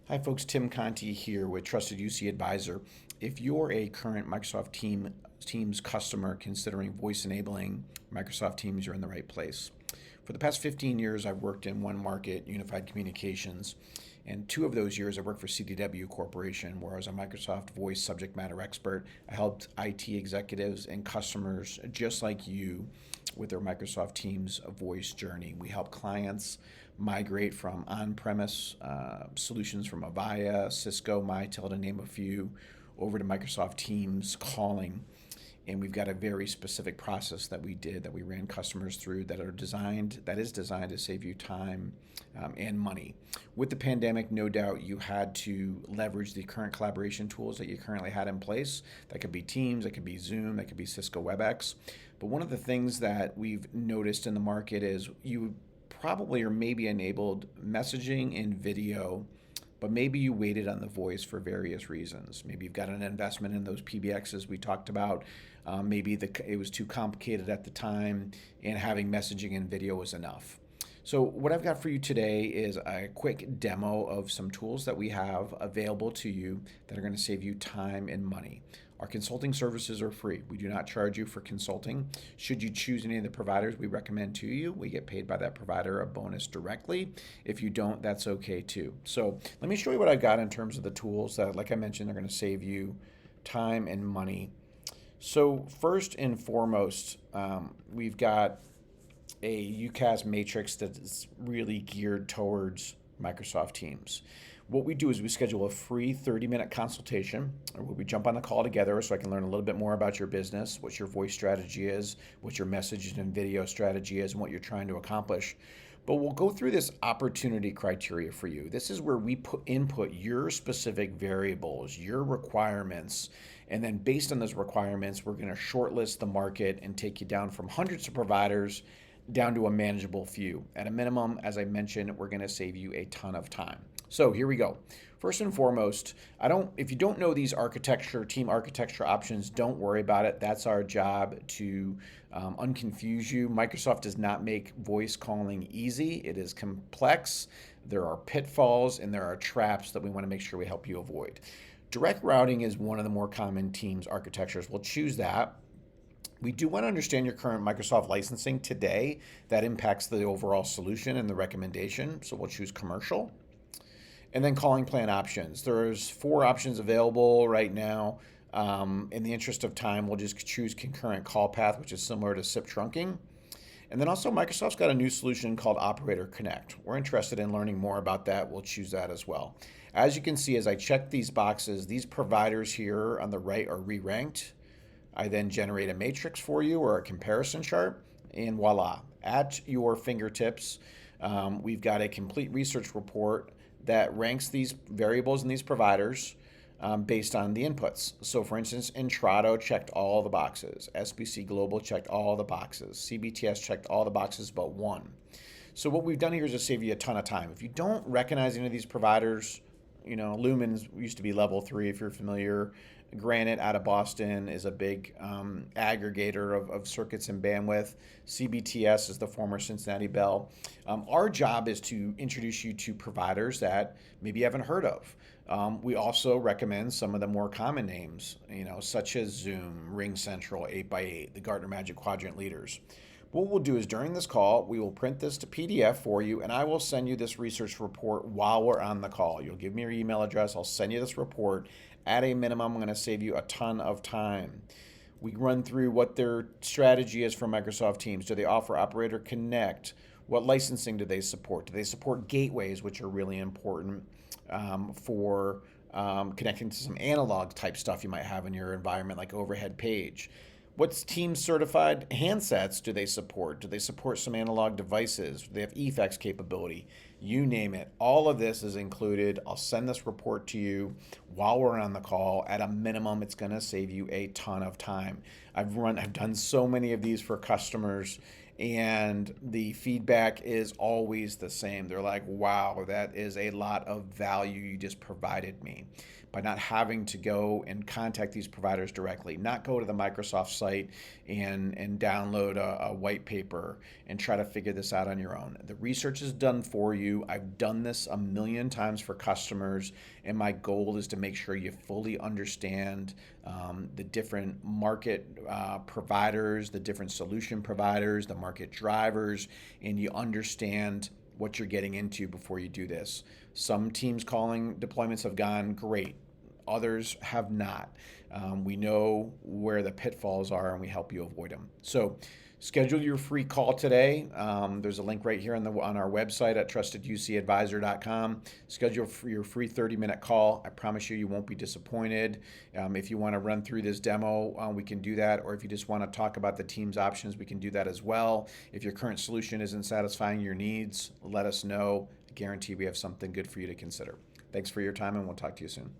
Hi folks, 𝐓𝐫𝐿 here with Trusted UC Advisor. If you're a current Microsoft Teams customer considering voice enabling Microsoft Teams, you're in the right place. For the past 15 years, I've worked in one market, unified communications, and 2 of those years I worked for CDW Corporation, where I was a Microsoft voice subject matter expert. I helped IT executives and customers just like you with their Microsoft Teams voice journey. We help clients migrate from on-premise solutions from Avaya, Cisco, Mitel, to name a few, over to Microsoft Teams calling. And we've got a very specific process that we ran customers through that is designed to save you time and money. With the pandemic, no doubt you had to leverage the current collaboration tools that you currently had in place. That could be Teams, that could be Zoom, that could be Cisco WebEx. But one of the things that we've noticed in the market is you probably or maybe enabled messaging and video, but maybe you waited on the voice for various reasons. Maybe you've got an investment in those PBXs we talked about. Maybe it was too complicated at the time, and having messaging and video was enough. So what I've got for you today is a quick demo of some tools that we have available to you that are going to save you time and money. Our consulting services are free. We do not charge you for consulting. Should you choose any of the providers we recommend to you, we get paid by that provider a bonus directly. If you don't, that's okay too. So let me show you what I've got in terms of the tools that, like I mentioned, are going to save you time and money. So first and foremost, we've got a UCaaS matrix that's really geared towards Microsoft Teams. What we do is we schedule a free 30-minute consultation where we jump on the call together so I can learn a little bit more about your business, what your voice strategy is, what your messaging and video strategy is, and what you're trying to accomplish. But we'll go through this opportunity criteria for you. This is where we input your specific variables, your requirements, and then based on those requirements, we're going to shortlist the market and take you down from hundreds of providers down to a manageable few. At a minimum, as I mentioned, we're going to save you a ton of time. So here we go. First and foremost, if you don't know these team architecture options, don't worry about it. That's our job to unconfuse you. Microsoft does not make voice calling easy. It is complex. There are pitfalls and there are traps that we want to make sure we help you avoid. Direct routing is one of the more common Teams architectures. We'll choose that. We do want to understand your current Microsoft licensing today. That impacts the overall solution and the recommendation. So we'll choose commercial. And then calling plan options. There's 4 options available right now. In the interest of time, we'll just choose concurrent call path, which is similar to SIP trunking. And then also Microsoft's got a new solution called Operator Connect. We're interested in learning more about that. We'll choose that as well. As you can see, as I check these boxes, these providers here on the right are re-ranked. I then generate a matrix for you or a comparison chart, and voila. At your fingertips, we've got a complete research report that ranks these variables and these providers based on the inputs. So for instance, Intrado checked all the boxes. SBC Global checked all the boxes. CBTS checked all the boxes but one. So what we've done here is to save you a ton of time. If you don't recognize any of these providers, Lumen used to be level 3 if you're familiar. Granite out of Boston is a big aggregator of circuits and bandwidth. CBTS is the former Cincinnati Bell. Our job is to introduce you to providers that maybe you haven't heard of. We also recommend some of the more common names, such as Zoom, RingCentral, 8x8, the Gartner Magic Quadrant leaders. What we'll do is during this call, we will print this to PDF for you, and I will send you this research report while we're on the call. You'll give me your email address. I'll send you this report. At a minimum, I'm going to save you a ton of time. We run through what their strategy is for Microsoft Teams. Do they offer Operator Connect? What licensing do they support? Do they support gateways, which are really important for connecting to some analog type stuff you might have in your environment, like overhead page? What's Teams certified handsets do they support? Do they support some analog devices? Do they have eFax capability? You name it. All of this is included. I'll send this report to you while we're on the call. At a minimum, it's going to save you a ton of time. I've done so many of these for customers, and the feedback is always the same. They're like, wow, that is a lot of value you just provided me by not having to go and contact these providers directly, not go to the Microsoft site and download a white paper and try to figure this out on your own. The research is done for you. I've done this a million times for customers, and my goal is to make sure you fully understand the different market providers, the different solution providers, the market drivers, and you understand what you're getting into before you do this. Some teams calling deployments have gone great. Others have not. We know where the pitfalls are, and we help you avoid them. So schedule your free call today. There's a link right here on our website at trusteducadvisor.com. Schedule your free 30-minute call. I promise you won't be disappointed. If you want to run through this demo, we can do that. Or if you just want to talk about the team's options, we can do that as well. If your current solution isn't satisfying your needs, let us know. I guarantee we have something good for you to consider. Thanks for your time, and we'll talk to you soon.